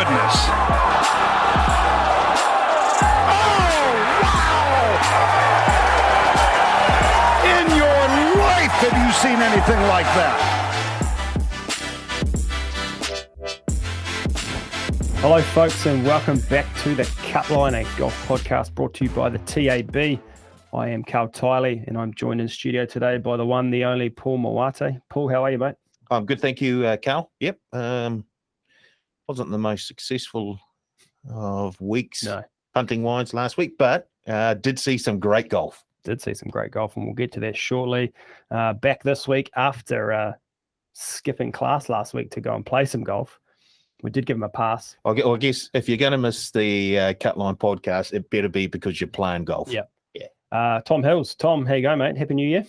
goodness. Oh, wow! In your life, have you seen anything like that? Hello, folks, and welcome back to the Cutline, a golf podcast brought to you by the TAB. I am Cal Tiley, and I'm joined in studio today by the one, the only Paul Mawate. Paul, how are you, mate? I'm good, thank you, Cal. Yep. Wasn't the most successful of weeks hunting-wise last week, but did see some great golf. Did see some great golf, and we'll get to that shortly. Back this week after skipping class last week to go and play some golf. We did give him a pass. I guess if you're going to miss the Cutline podcast, it better be because you're playing golf. Yeah. Tom Hills. Tom, how you going, mate? Happy New Year.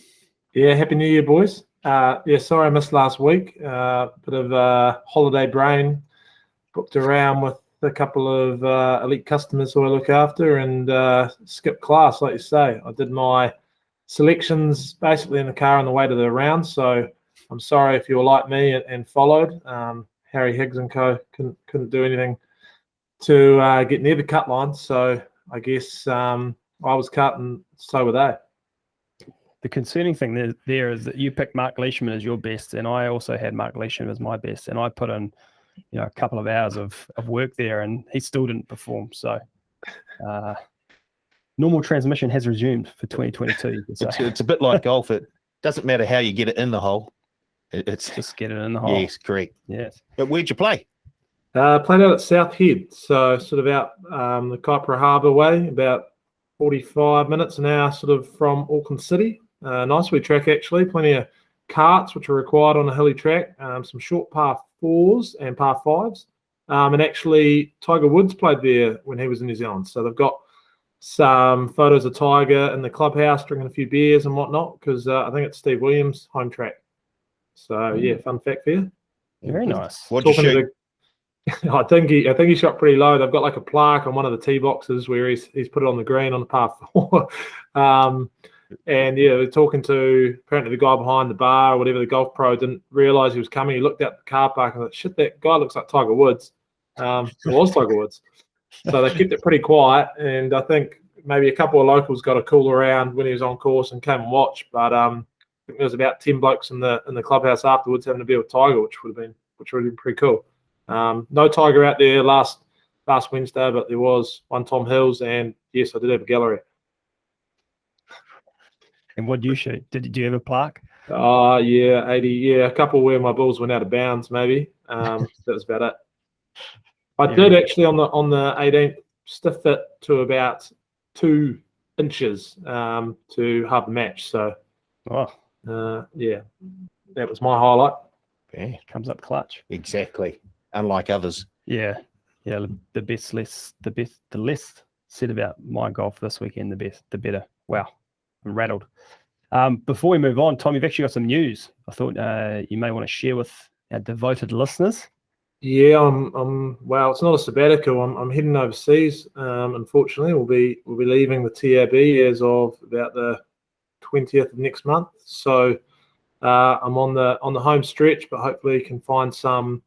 Yeah, Happy New Year, boys. Sorry I missed last week. Bit of holiday brain. Booked around with a couple of elite customers who I look after and skipped class, like you say. I did my selections basically in the car on the way to the round, so I'm sorry if you were like me and followed. Harry Higgs and co. couldn't do anything to get near the cut line, so I guess I was cut and so were they. The concerning thing there is that you picked Mark Leishman as your best, and I also had Mark Leishman as my best, and I put in a couple of hours of work there, and he still didn't perform. So normal transmission has resumed for 2022. It's a bit like golf. It doesn't matter how you get it in the hole. It's just get it in the hole. Yes, correct. Yes. But where'd you play? Played out at South Head, so sort of out the Kaipara Harbour way, about 45 minutes an hour sort of from Auckland City. Nice wee track, actually. Plenty of carts, which are required on a hilly track. Some short par fours and par fives. And actually, Tiger Woods played there when he was in New Zealand. So they've got some photos of Tiger in the clubhouse drinking a few beers and whatnot, because I think it's Steve Williams' home track. So yeah, fun fact for you. Very nice. What did you shoot? I think he shot pretty low. They've got like a plaque on one of the tee boxes where he's put it on the green on the par four. And yeah, they're talking to apparently the guy behind the bar or whatever. The golf pro didn't realise he was coming. He looked out the car park and thought, shit, that guy looks like Tiger Woods. It was Tiger Woods. So they kept it pretty quiet. And I think maybe a couple of locals got a cool around when he was on course and came and watched. But I think there was about 10 blokes in the clubhouse afterwards having a beer with Tiger, which would have been pretty cool. No Tiger out there last Wednesday, but there was one Tom Hills, and yes, I did have a gallery. And what did you shoot? Did you have a plaque? Yeah, 80. Yeah, a couple where my balls went out of bounds, maybe. That was about it. I did actually on the 18th stiff it to about 2 inches to have the match. So, yeah, that was my highlight. Yeah, comes up clutch. Exactly. Unlike others. Yeah. The less said about my golf this weekend, the better. Wow, I'm rattled. Before we move on, Tom, you've actually got some news. I thought you may want to share with our devoted listeners. Yeah, well, it's not a sabbatical. I'm heading overseas. Unfortunately, we'll be leaving the TAB as of about the 20th of next month. So I'm on the home stretch, but hopefully can find some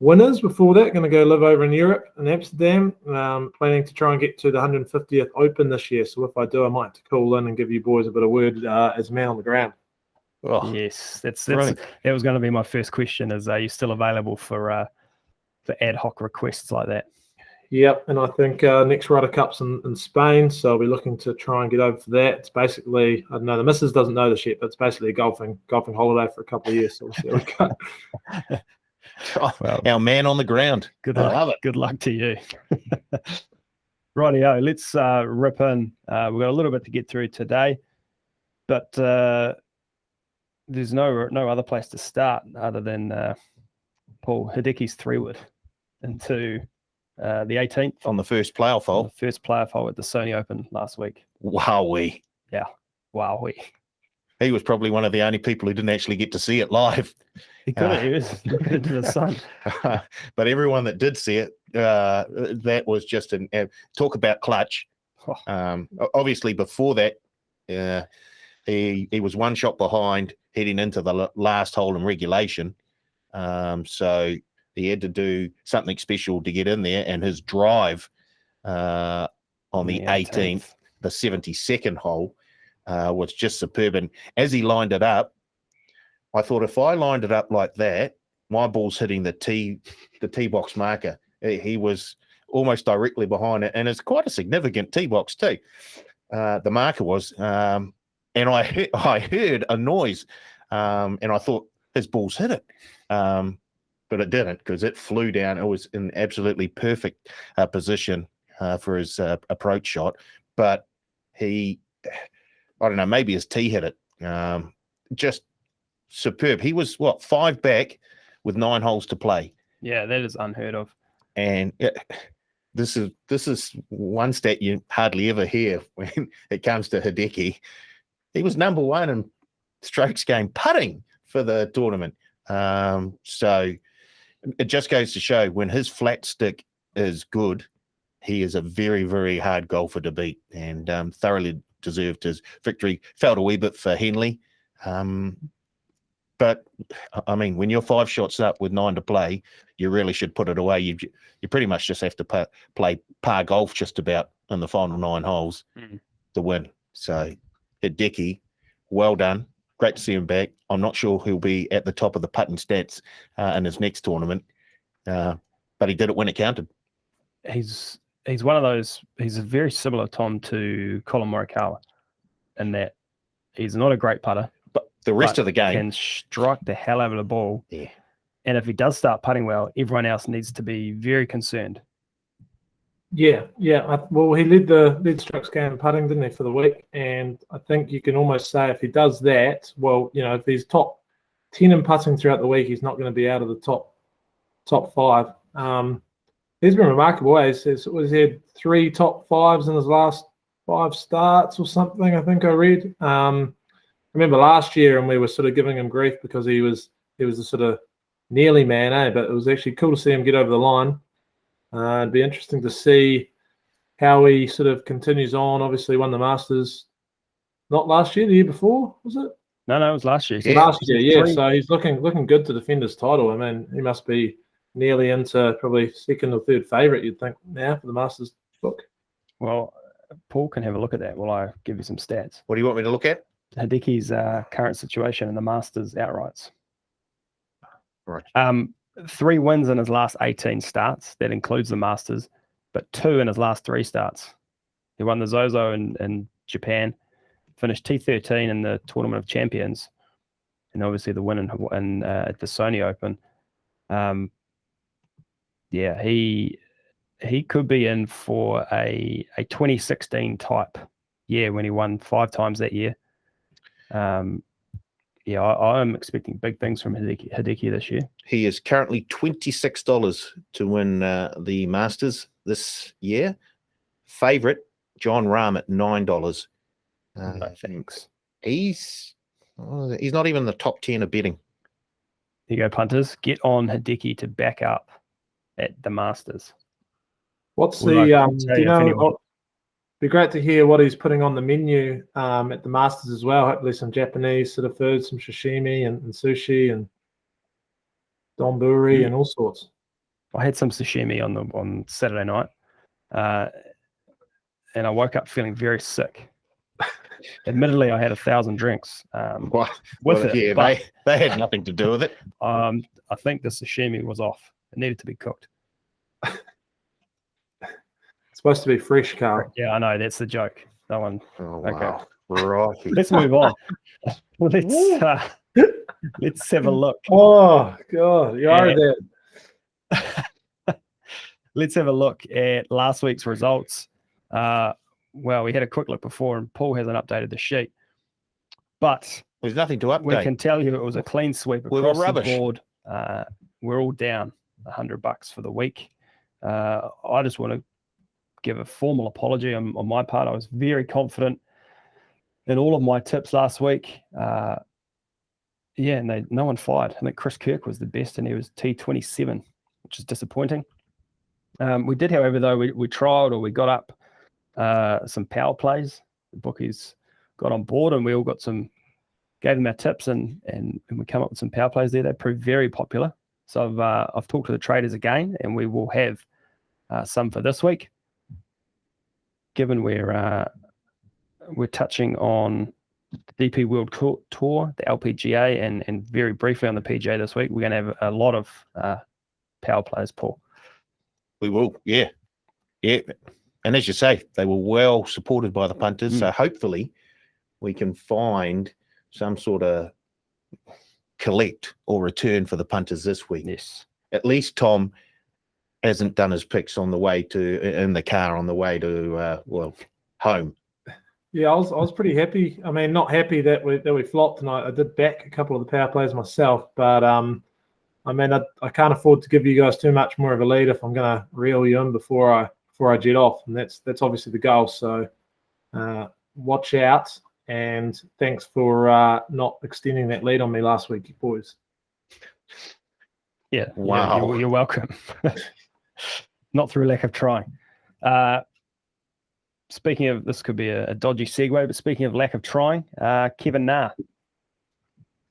winners before that. Going to go live over in Europe, in Amsterdam. Planning to try and get to the 150th Open this year. So if I do, I might have to call in and give you boys a bit of word as a man on the ground. Oh, yes, that was going to be my first question. Is are you still available for ad hoc requests like that? Yep, and I think next Ryder Cup's in Spain, so I'll be looking to try and get over for that. It's basically, I don't know, the missus doesn't know this yet, but it's basically a golfing holiday for a couple of years. So we'll see how we go. Well, our man on the ground. Good luck. I love it. Good luck to you. Rightio, let's rip in. We've got a little bit to get through today, but there's no other place to start other than Paul Hideki's 3-wood into the 18th. On the first playoff hole. The first playoff hole at the Sony Open last week. Wowee. Yeah, wowee. He was probably one of the only people who didn't actually get to see it live. He could have. He was looking into the sun. But everyone that did see it, that was just talk about clutch. Obviously, before that, he was one shot behind heading into the last hole in regulation. So He had to do something special to get in there, and his drive on the 18th, the 72nd hole, was just superb. And as he lined it up, I thought, if I lined it up like that, my ball's hitting the tee box marker. He was almost directly behind it, and it's quite a significant tee box too. The marker was, and I heard a noise, and I thought his ball's hit it, but it didn't, because it flew down. It was in absolutely perfect position for his approach shot, but I don't know, maybe his tee hit it. Just superb. He was 5 back with 9 holes to play. Yeah, that is unheard of. And this is one stat you hardly ever hear when it comes to Hideki. He was number 1 in strokes gained putting for the tournament. So it just goes to show, when his flat stick is good, he is a very, very hard golfer to beat, and thoroughly deserved his victory. Felt a wee bit for Henley. But, I mean, when you're 5 shots up with 9 to play, you really should put it away. You pretty much just have to play par golf just about in the final 9 holes to win. So, Hideki, well done. Great to see him back. I'm not sure he'll be at the top of the putting stats in his next tournament, but he did it when it counted. He's one of those. He's a very similar, Tom, to Colin Morikawa, in that he's not a great putter. But the rest of the game can strike the hell out of the ball. Yeah. And if he does start putting well, everyone else needs to be very concerned. Yeah. Well, he led strokes game putting, didn't he, for the week? And I think you can almost say, if he does that, well, if he's top 10 in putting throughout the week, he's not going to be out of the top 5. He's been remarkable. He's had 3 top 5s in his last 5 starts or something, I think I read. I remember last year, and we were sort of giving him grief because he was a sort of nearly man, but it was actually cool to see him get over the line. It'd be interesting to see how he sort of continues on. Obviously won the Masters, not last year, the year before, was it? No, it was last year. Last year, yeah. So he's looking good to defend his title. I mean, he must be nearly into probably 2nd or 3rd favourite, you'd think, now for the Masters book. Well, Paul can have a look at that while I give you some stats. What do you want me to look at? Hideki's current situation in the Masters outrights. Right. 3 wins in his last 18 starts. That includes the Masters, but 2 in his last 3 starts. He won the Zozo in Japan, finished T13 in the Tournament of Champions, and obviously the win at the Sony Open. He could be in for a 2016 type year when he won 5 times that year. I'm expecting big things from Hideki this year. He is currently $26 to win the Masters this year. Favorite, John Rahm at $9. No thanks. He's not even the top 10 of betting. Here you go, punters. Get on Hideki to back up at the Masters. What's the be great to hear what he's putting on the menu at the Masters as well. Hopefully some Japanese sort of food, some sashimi and sushi and donburi and all sorts. I had some sashimi on Saturday night, and I woke up feeling very sick. Admittedly, I had 1,000 drinks with it. Yeah, they had nothing to do with it. I think the sashimi was off. It needed to be cooked. It's supposed to be fresh, Carl. Yeah, I know. That's the joke. That one. Oh, okay. Wow. Right. Let's move on. Let's have a look. Oh, God. You are dead. Let's have a look at last week's results. Well, we had a quick look before, and Paul hasn't updated the sheet. But there's nothing to update. We can tell you it was a clean sweep across the board. We're all down $100 for the week. I just want to give a formal apology on my part. I was very confident in all of my tips last week. And no one fired. I think Chris Kirk was the best, and he was T27, which is disappointing. We did, however, though, we trialed, or we got up some power plays. The bookies got on board, and we all gave them our tips, and we come up with some power plays there. They proved very popular. So I've talked to the traders again, and we will have some for this week. Given we're touching on the DP World Tour, the LPGA, and very briefly on the PGA this week, we're going to have a lot of power players, Paul. We will, yeah. And as you say, they were well supported by the punters, so hopefully we can find some sort of collect or return for the punters this week. Yes. At least Tom hasn't done his picks in the car on the way to home. Yeah, I was pretty happy. I mean, not happy that we flopped tonight. I did back a couple of the power plays myself, but I mean, I can't afford to give you guys too much more of a lead if I'm going to reel you in before I jet off, and that's obviously the goal. So watch out, and thanks for not extending that lead on me last week, you boys. Yeah, wow, you're welcome. Not through lack of trying. Speaking of, this could be a dodgy segue, but speaking of lack of trying, Kevin Na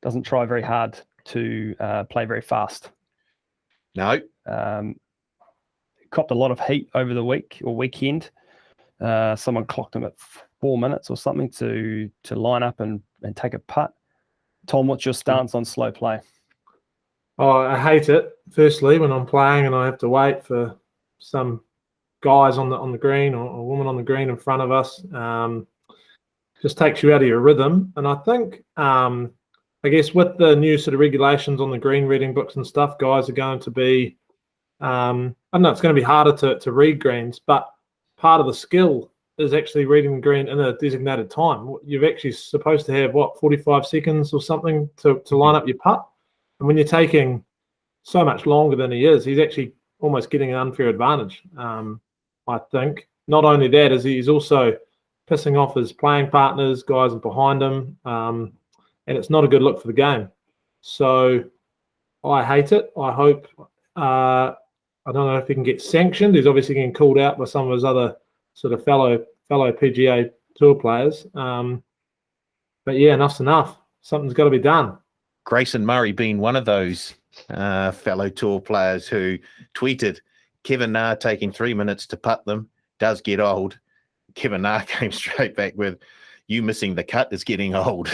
doesn't try very hard to play very fast. No. Copped a lot of heat over the weekend. Someone clocked him at 4 minutes or something to line up and take a putt. Tom, what's your stance on slow play? Oh, I hate it. Firstly, when I'm playing and I have to wait for some guys on the green or a woman on the green in front of us, just takes you out of your rhythm. And I think, I guess with the new sort of regulations on the green reading books and stuff, guys are going to be, I don't know, it's going to be harder to read greens, but part of the skill is actually reading the green in a designated time. You're actually supposed to have, 45 seconds or something to line up your putt. And when you're taking so much longer than he is, he's actually almost getting an unfair advantage, I think. Not only that, is he's also pissing off his playing partners, guys behind him, and it's not a good look for the game. So I hate it. I hope, I don't know if he can get sanctioned. He's obviously getting called out by some of his other sort of fellow PGA Tour players. But yeah, enough's enough. Something's got to be done. Grayson Murray being one of those fellow tour players who tweeted, Kevin Na taking 3 minutes to putt them does get old. Kevin Na came straight back with, you missing the cut is getting old.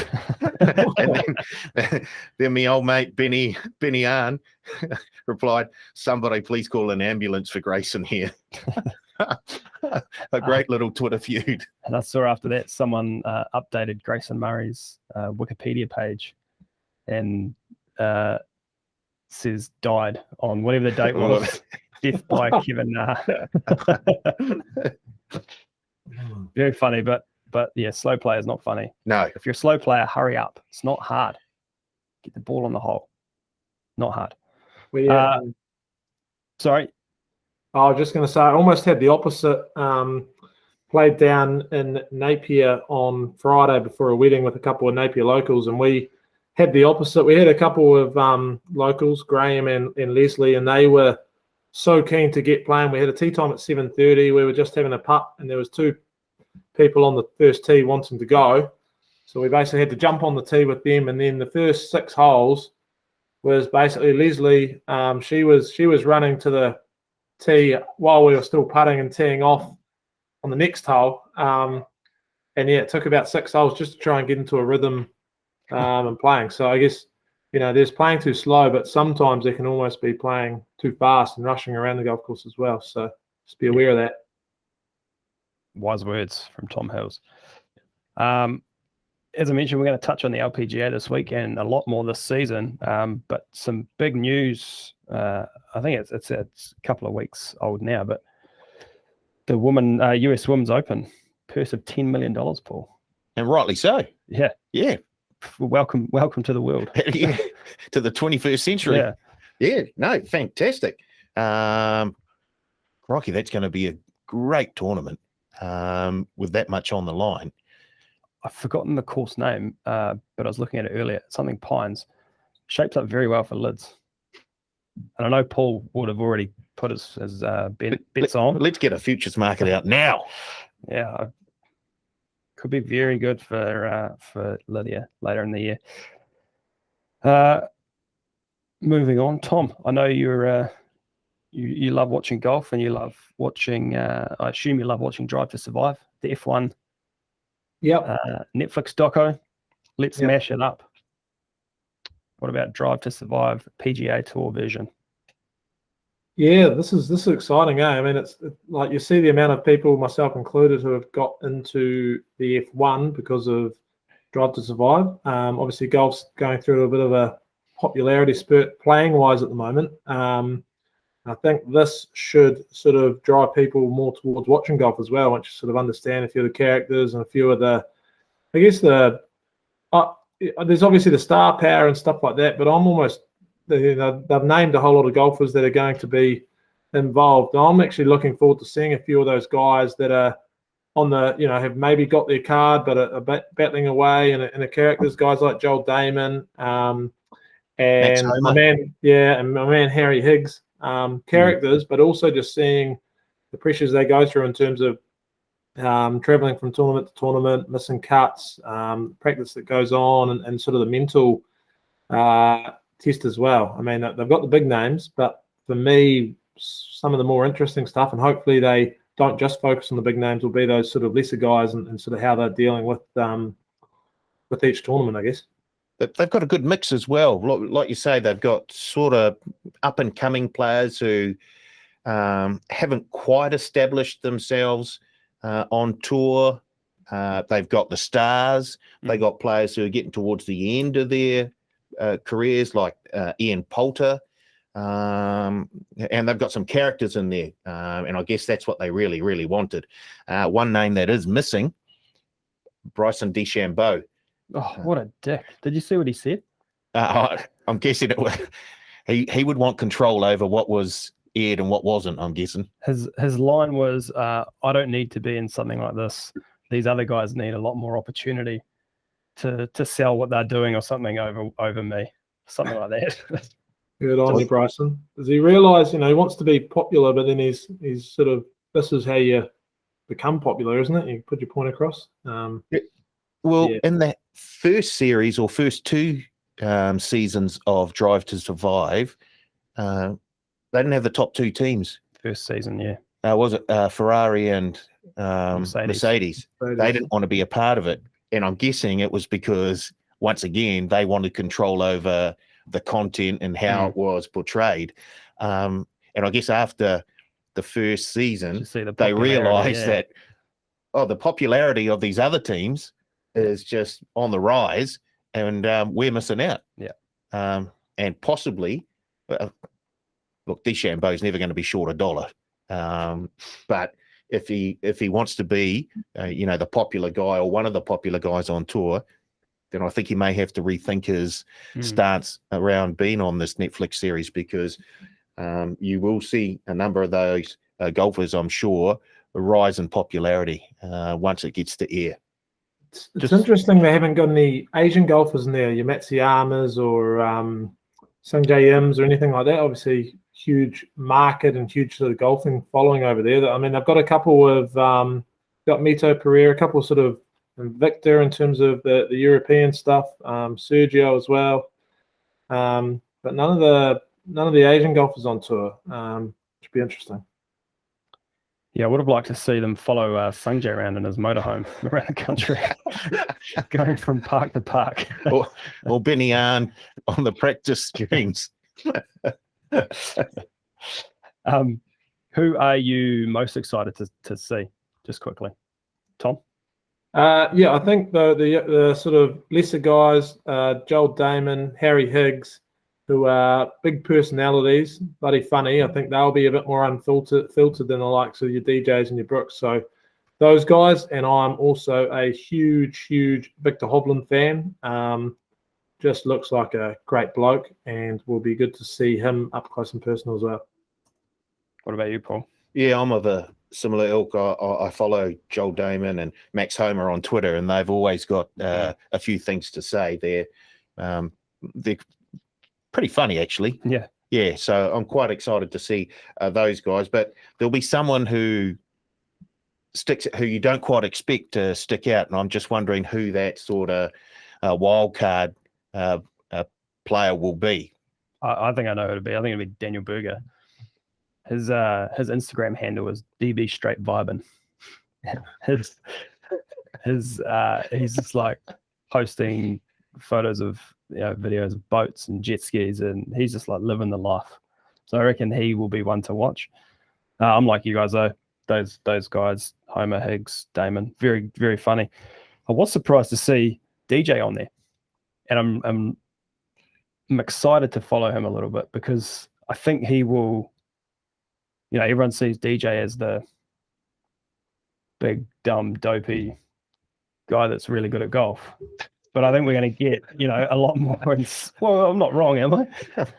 And then my old mate Benny Arn replied, somebody please call an ambulance for Grayson here. A great little Twitter feud. And I saw after that someone updated Grayson Murray's Wikipedia page and says died on whatever the date was. Death by Kevin Na. Very funny, but yeah, slow play is not funny. No. If you're a slow player, hurry up. It's not hard. Get the ball on the hole. Not hard. Well, sorry. I was just going to say, I almost had the opposite. Played down in Napier on Friday before a wedding with a couple of Napier locals, and we had the opposite. We had a couple of locals, Graham and Leslie, and they were so keen to get playing. We had a tee time at 7:30. We were just having a putt, and there was two people on the first tee wanting to go. So we basically had to jump on the tee with them, and then the first 6 holes was basically Leslie. She was running to the tee while we were still putting and teeing off on the next hole. And yeah, it took about 6 holes just to try and get into a rhythm and playing. So I guess, there's playing too slow, but sometimes they can almost be playing too fast and rushing around the golf course as well. So just be aware of that. Wise words from Tom Hills. As I mentioned, we're going to touch on the LPGA this week and a lot more this season. But some big news. I think it's a couple of weeks old now, but the US Women's Open purse of $10 million, Paul. And rightly so. Yeah. Yeah. Welcome to the world. Yeah. To the 21st century. Yeah. Yeah. No, fantastic. Crikey, that's going to be a great tournament with that much on the line. I've forgotten the course name, but I was looking at it earlier. Something Pines. Shapes up very well for lids. And I know Paul would have already put his bets on. Let's get a futures market out now. Yeah. Could be very good for Lydia later in the year. Moving on, Tom. I know you're you love watching golf and you love watching. I assume you love watching Drive to Survive, the F1 Netflix doco. Let's mash it up. What about Drive to Survive PGA Tour version? Yeah, this is exciting. I mean, it's like you see the amount of people, myself included, who have got into the F1 because of Drive to Survive. Obviously, golf's going through a bit of a popularity spurt playing wise at the moment. I think this should sort of drive people more towards watching golf as well, once you sort of understand a few of the characters and a few of the, I guess there's obviously the star power and stuff like that, but I'm almost, they've named a whole lot of golfers that are going to be involved. I'm actually looking forward to seeing a few of those guys that are on the, have maybe got their card but are battling away, and the characters, guys like Joel Damon, and my man Harry Higgs, characters, but also just seeing the pressures they go through in terms of traveling from tournament to tournament, missing cuts, practice that goes on, and sort of the mental test as well. I mean, they've got the big names, but for me, some of the more interesting stuff, and hopefully they don't just focus on the big names, will be those sort of lesser guys and sort of how they're dealing with each tournament, I guess. They've got a good mix as well. Like you say, they've got sort of up-and-coming players who haven't quite established themselves on tour. They've got the stars. They've got players who are getting towards the end of their careers, like Ian Poulter. And they've got some characters in there. And I guess that's what they really, really wanted. One name that is missing, Bryson DeChambeau. Oh, what a dick. Did you see what he said? I'm guessing he would want control over what was aired and what wasn't, I'm guessing. His line was, I don't need to be in something like this. These other guys need a lot more opportunity to sell what they're doing or something over me. Something like that. Good on you, Bryson. Does he realise, he wants to be popular, but then he's sort of, this is how you become popular, isn't it? You put your point across. In that first series or first two seasons of Drive to Survive, they didn't have the top two teams. First season, yeah. Was it Ferrari and Mercedes? They didn't want to be a part of it. And I'm guessing it was because, once again, they wanted control over the content and how it was portrayed. And I guess after the first season, they realized that, the popularity of these other teams is just on the rise, and we're missing out. Yeah. And possibly, look, DeChambeau's never going to be short $1. But if he wants to be, the popular guy or one of the popular guys on tour, then I think he may have to rethink his stance around being on this Netflix series, because you will see a number of those golfers, I'm sure, rise in popularity once it gets to air. It's interesting they haven't got any Asian golfers in there, your Matsuyamas or Sungjae Ims or anything like that. Obviously, huge market and huge sort of golfing following over there. I mean, they've got a couple of got Mito Pereira, a couple of sort of Victor in terms of the European stuff, Sergio as well, but none of the Asian golfers on tour. Should be interesting. Yeah, I would have liked to see them follow Sungjae around in his motorhome around the country, going from park to park. or Benny Arn on the practice screens. Who are you most excited to see? Just quickly, Tom. I think the sort of lesser guys, Joel Damon, Harry Higgs, who are big personalities, bloody funny. I think they'll be a bit more unfiltered than the likes of your DJs and your Brooks. So those guys, and I'm also a huge Victor Hovland fan. Just looks like a great bloke, and will be good to see him up close and personal as well. What about you, Paul? Yeah, I'm of a similar ilk. I follow Joel Damon and Max Homer on Twitter, and they've always got a few things to say. They're pretty funny, actually. Yeah. So I'm quite excited to see those guys. But there'll be someone who you don't quite expect to stick out, and I'm just wondering who that sort of wild card player will be. I think I know who it'll be. I think it'll be Daniel Berger. His Instagram handle is DB Straight Vibin. He's just like posting photos of videos of boats and jet skis, and he's just like living the life. So I reckon he will be one to watch. I'm like you guys though. Those guys, Homer, Higgs, Damon, very, very funny. I was surprised to see DJ on there, and I'm excited to follow him a little bit because I think he will. Everyone sees DJ as the big, dumb, dopey guy that's really good at golf. But I think we're going to get, a lot more. Well, I'm not wrong, am I?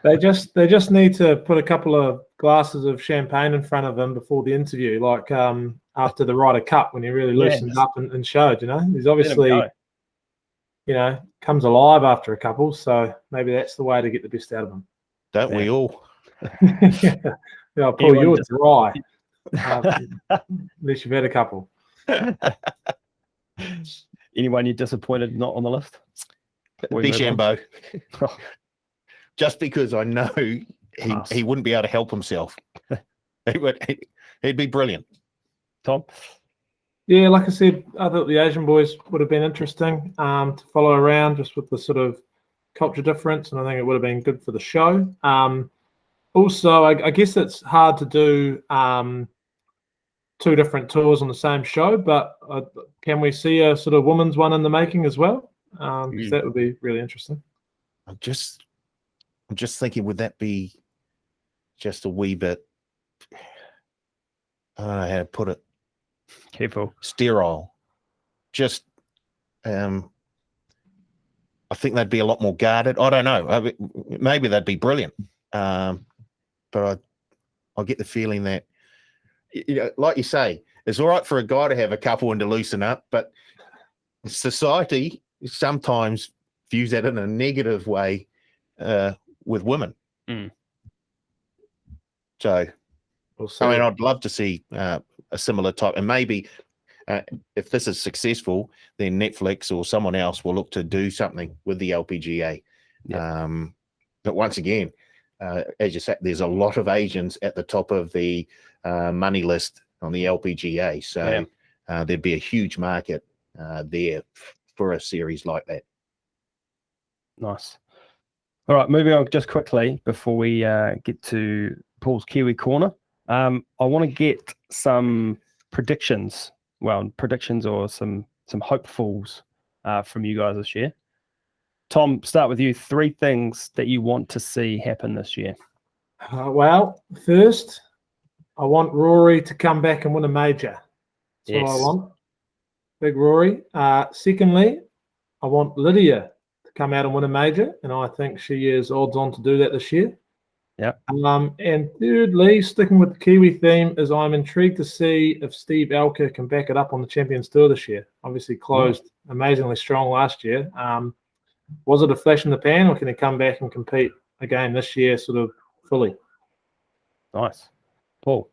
They just need to put a couple of glasses of champagne in front of him before the interview, like after the Ryder Cup when he really loosened up and showed. He's obviously, comes alive after a couple. So maybe that's the way to get the best out of him. Don't we all? Paul, you're dry. Unless you've had a couple. Anyone you're disappointed not on the list? DeChambeau. Just because I know he wouldn't be able to help himself. He'd be brilliant. Tom? Yeah, like I said, I thought the Asian boys would have been interesting to follow around just with the sort of culture difference, and I think it would have been good for the show. Also, I guess it's hard to do two different tours on the same show, but can we see a sort of women's one in the making as well? Because that would be really interesting. I'm just thinking, would that be just a wee bit, I don't know how to put it. Careful. Sterile. Just, I think they'd be a lot more guarded. I don't know. Maybe they'd be brilliant. But I get the feeling that, like you say, it's all right for a guy to have a couple and to loosen up, but society sometimes views that in a negative way with women. So, I'd love to see a similar type, and maybe if this is successful, then Netflix or someone else will look to do something with the LPGA. But once again, as you said, there's a lot of Asians at the top of the money list on the LPGA. So there'd be a huge market there for a series like that. Nice. All right, moving on just quickly before we get to Paul's Kiwi Corner. I want to get some predictions. Well, predictions or some hopefuls from you guys this year. Tom, start with you. 3 things that you want to see happen this year. Well, first, I want Rory to come back and win a major. That's what I want. Big Rory. Secondly, I want Lydia to come out and win a major, and I think she is odds on to do that this year. Yeah. And thirdly, sticking with the Kiwi theme, is I'm intrigued to see if Steve Alker can back it up on the Champions Tour this year. Obviously closed amazingly strong last year. Was it a flash in the pan, or can he come back and compete again this year sort of fully? Nice. Paul?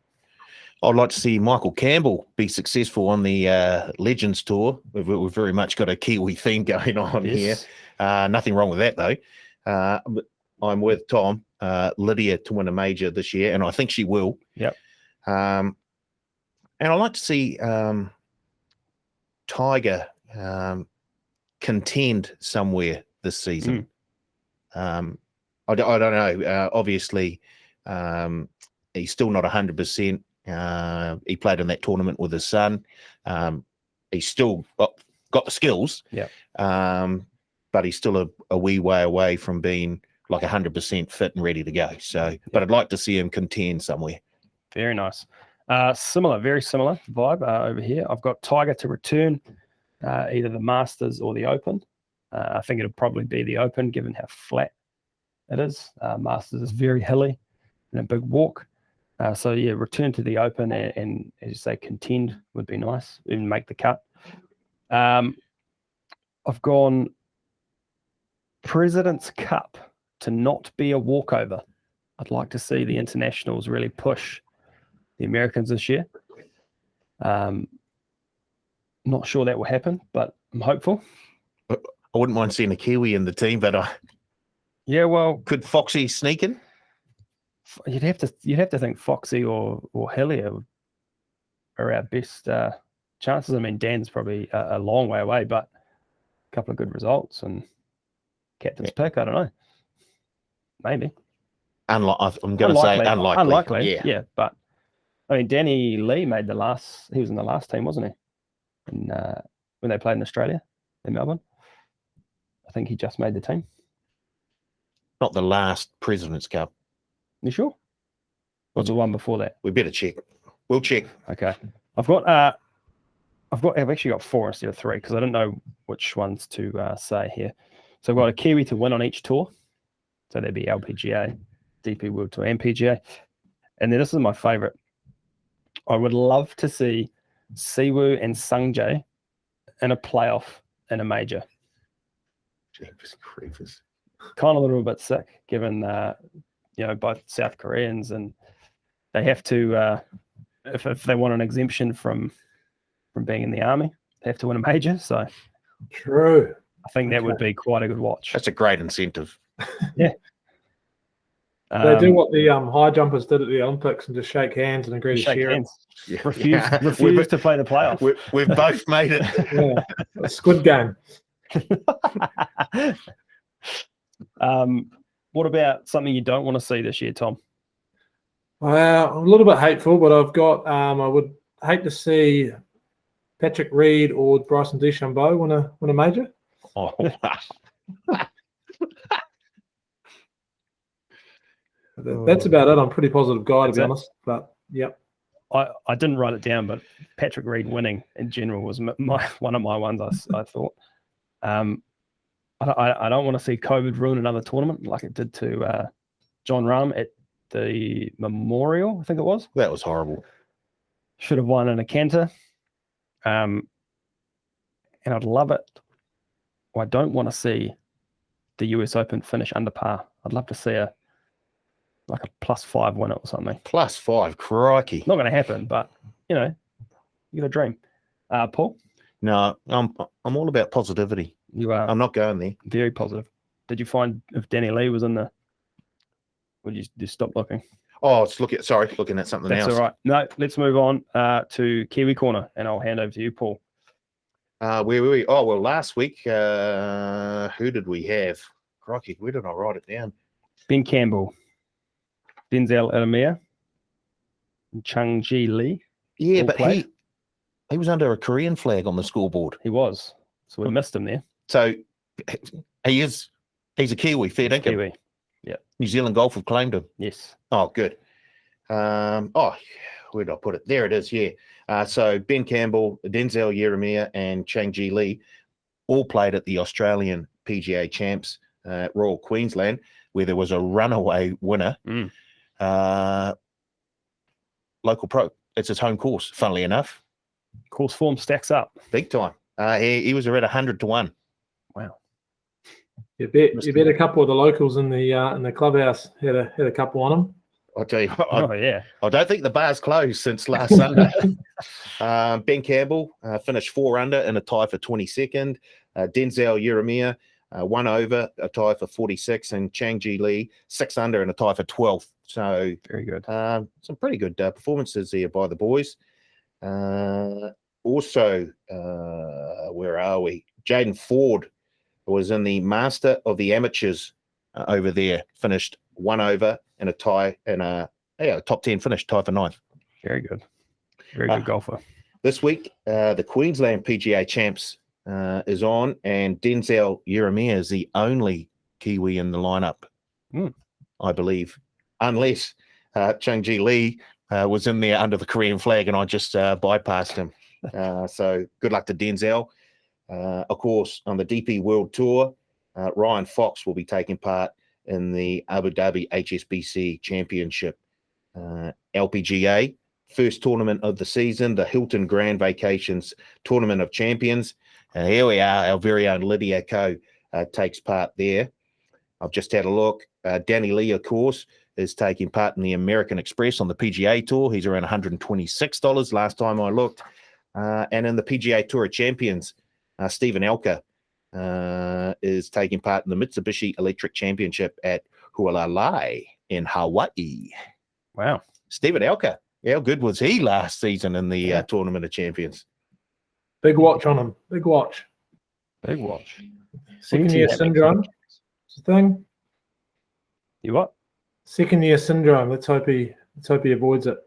I'd like to see Michael Campbell be successful on the Legends Tour. We've very much got a Kiwi theme going on here. Nothing wrong with that, though. But I'm with Tom. Lydia to win a major this year, and I think she will. Yep. And I'd like to see Tiger contend somewhere this season. I don't know. Obviously, he's still not 100%. He played in that tournament with his son. He's still got the skills. Yeah. But he's still a wee way away from being like 100% fit and ready to go. So, but I'd like to see him contend somewhere. Very nice. Very similar vibe over here. I've got Tiger to return either the Masters or the Open. I think it'll probably be the Open, given how flat it is. Masters is very hilly and a big walk. Return to the Open and as you say, contend would be nice, even make the cut. I've gone President's Cup to not be a walkover. I'd like to see the internationals really push the Americans this year. Not sure that will happen, but I'm hopeful. I wouldn't mind seeing a Kiwi in the team, but Yeah, well, Could Foxy sneak in? you'd have to think Foxy or Hillier are our best chances. I mean, Dan's probably a long way away, but a couple of good results and captain's pick. I don't know. Maybe. I'm going to say unlikely. Unlikely. Yeah, but I mean, Danny Lee made he was in the last team, wasn't he? And when they played in Australia, in Melbourne, I think he just made the team. Not the last President's Cup. You sure? What's the one before that? We better check. We'll check. Okay. I've actually got 4 instead of 3 because I don't know which ones to say here. So I've got a Kiwi to win on each tour. So that'd be LPGA, DP World Tour, and PGA. And then this is my favorite. I would love to see Siwoo and Sungjae in a playoff in a major. Jeepers creepers. Kind of a little bit sick, given both South Koreans, and they have to if they want an exemption from being in the army, they have to win a major. So true. I think that would be quite a good watch. That's a great incentive. Yeah. They do what the high jumpers did at the Olympics and just shake hands and agree to share it. Yeah. Refuse to play the playoff. We've both made it. Yeah, a squid game. What about something you don't want to see this year, Tom? Well, I'm a little bit hateful, but I've got. I would hate to see Patrick Reed or Bryson DeChambeau win a major. Oh. That's about it. I'm a pretty positive guy, to be honest. But yep. I didn't write it down, but Patrick Reed winning in general was one of my ones. I thought. I don't want to see COVID ruin another tournament like it did to John Rahm at the Memorial, I think it was. That was horrible. Should have won in a canter. And I'd love it. I don't want to see the US Open finish under par. I'd love to see a +5 win it or something. +5, crikey. Not going to happen, but you got a dream. Paul? No, I'm all about positivity. You are. I'm not going there. Very positive. Did you find if Danny Lee was in the? Would you just stop looking? Oh, looking at something That's else. That's all right. No, let's move on to Kiwi Corner, and I'll hand over to you, Paul. Where were we? Oh, well, last week, who did we have? Crikey, where did I write it down? Ben Campbell, Denzel Elamir, and Chung-Ji Lee. Yeah, but he was under a Korean flag on the scoreboard. He was. So we missed him there. So he's a Kiwi, fair dinkum. Kiwi. Yeah. New Zealand Golf have claimed him. Yes. Oh, good. Where did I put it? There it is, yeah. So Ben Campbell, Denzel Yeremia, and Chung-Ji Lee all played at the Australian PGA Champs at Royal Queensland, where there was a runaway winner. Local pro. It's his home course, funnily enough. Course form stacks up. Big time. He was around 100 to 1. Wow. You bet a couple of the locals in the clubhouse had a couple on them. I'll tell you. Yeah. I don't think the bar's closed since last Sunday. Ben Campbell finished 4 under in a tie for 22nd. Denzel Yeremia 1 over, a tie for 46, and Chung-Ji Lee 6 under and a tie for 12th. So very good. Some pretty good performances there by the boys. Also, where are we? Jaden Ford was in the Master of the Amateurs over there, finished 1 over and a tie and a top 10 finish, tie for 9th. Very good. Very good golfer. This week, the Queensland PGA Champs is on, and Denzel Yeremia is the only Kiwi in the lineup, I believe, unless Chung-Ji Lee was in there under the Korean flag and I just bypassed him. So good luck to Denzel. Of course, on the DP World Tour, Ryan Fox will be taking part in the Abu Dhabi HSBC Championship. LPGA, first tournament of the season, the Hilton Grand Vacations Tournament of Champions. Here we are, our very own Lydia Ko takes part there. I've just had a look. Danny Lee, of course, is taking part in the American Express on the PGA Tour. He's around $126 last time I looked. And in the PGA Tour of Champions, Stephen Elka is taking part in the Mitsubishi Electric Championship at Hualalai in Hawaii. Wow. Stephen Elka, how good was he last season in the Tournament of Champions? Big watch on him. Big watch. Big watch. Second year syndrome. It's the thing. You what? Second year syndrome. Let's hope he avoids it.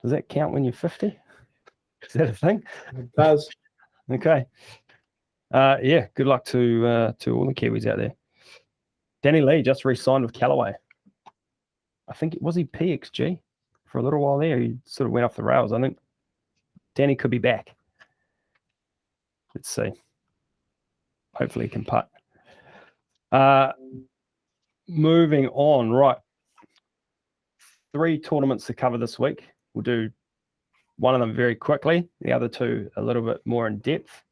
Does that count when you're 50? Is that a thing? It does. Okay. Yeah, good luck to all the Kiwis out there. Danny Lee just re-signed with Callaway. I think, was he PXG for a little while there? He sort of went off the rails. I think Danny could be back. Let's see. Hopefully he can putt. Moving on, right. 3 tournaments to cover this week. We'll do one of them very quickly, the other 2 a little bit more in depth.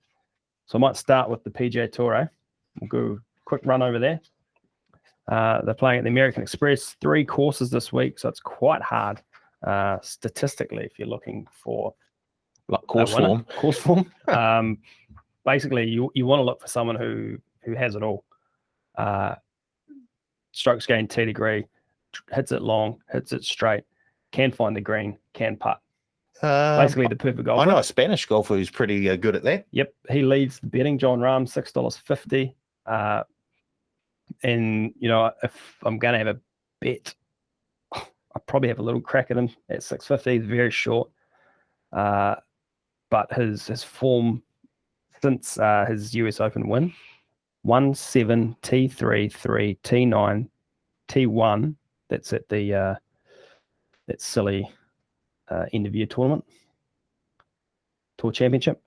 So I might start with the PGA Tour. We'll go quick run over there. They're playing at the American Express, 3 courses this week, so it's quite hard statistically if you're looking for like course form. Basically, you want to look for someone who has it all. Strokes gained tee degree, hits it long, hits it straight, can find the green, can putt. Basically, the perfect golfer. I know a Spanish golfer who's pretty good at that. Yep, he leads the betting. John Rahm, $6.50. And if I'm going to have a bet, I'll probably have a little crack at him at $6.50. He's very short, but his form since his US Open win: 1-7 T3 3 T9 T1. That's at the that silly end of year tournament tour championship.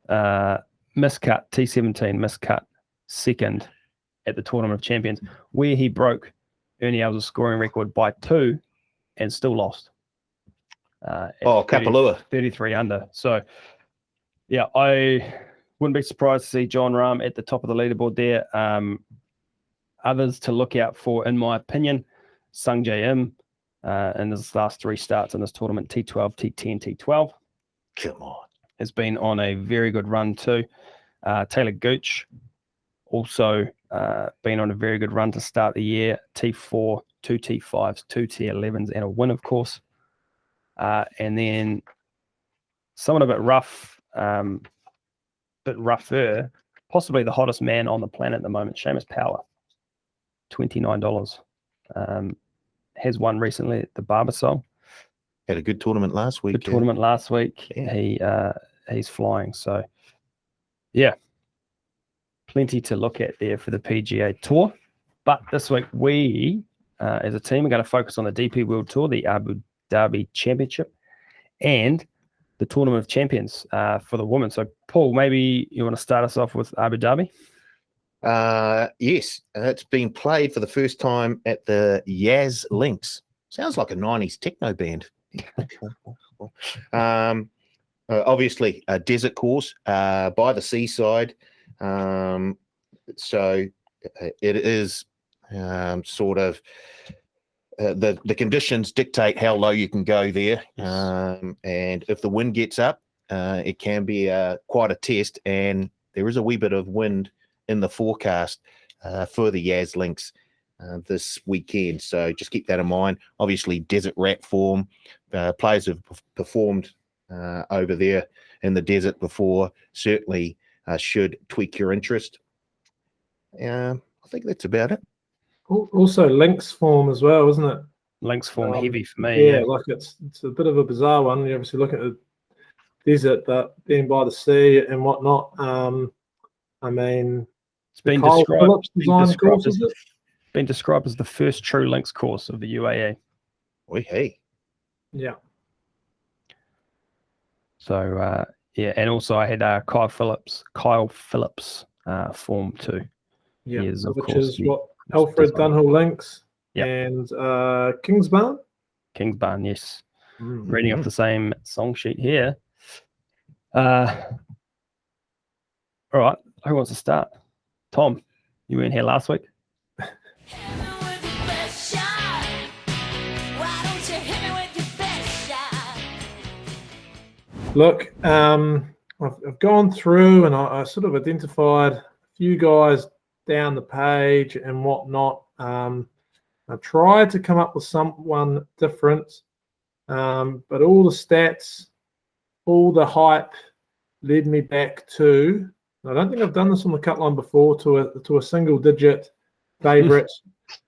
Miscut T17 miscut second at the Tournament of Champions, where he broke Ernie Els' scoring record by 2 and still lost. Kapalua. 33 under. So, yeah, I wouldn't be surprised to see John Rahm at the top of the leaderboard there. Others to look out for, in my opinion, Sung Jae Im in his last 3 starts in this tournament, T12, T10, T12. Come on. Has been on a very good run too. Taylor Gooch also been on a very good run to start the year. T4, 2 T5s, 2 T11s, and a win, of course. And then someone a bit rough, bit rougher, possibly the hottest man on the planet at the moment, Seamus Power, $29. Has won recently at the Barbasol. Had a good tournament last week. Yeah. He's flying. So, yeah, plenty to look at there for the PGA Tour. But this week, we, as a team, are going to focus on the DP World Tour, the Abu Dhabi Championship, and the Tournament of Champions for the women. So, Paul, maybe you want to start us off with Abu Dhabi? Yes, it's been played for the first time at the Yaz Links. Sounds like a 90s techno band. Obviously, a desert course by the seaside. So it is sort of the conditions dictate how low you can go there. And if the wind gets up, it can be quite a test. And there is a wee bit of wind in the forecast for the Yaz Links this weekend. So just keep that in mind. Obviously, desert rat form. Players have performed over there in the desert before. Certainly should tweak your interest. I think that's about it. Also, links form as well, isn't it? Links form heavy for me. Yeah, like it's a bit of a bizarre one. You obviously look at the desert, but being by the sea and whatnot. I mean, it's been described as the first true links course of the UAE. Hey. Yeah. So yeah, and also I had Kyle Phillips form too. Yeah, is, of which course, is what Alfred Dunhill links. Yep. And Kingsbarn. Kingsbarn, yes. Mm-hmm. Reading off the same song sheet here. All right, who wants to start? Tom, you weren't here last week. Look, I've gone through and I sort of identified a few guys down the page and whatnot. I tried to come up with someone different, but all the stats, all the hype led me back to, I don't think I've done this on the cut line before, to a single digit favourite,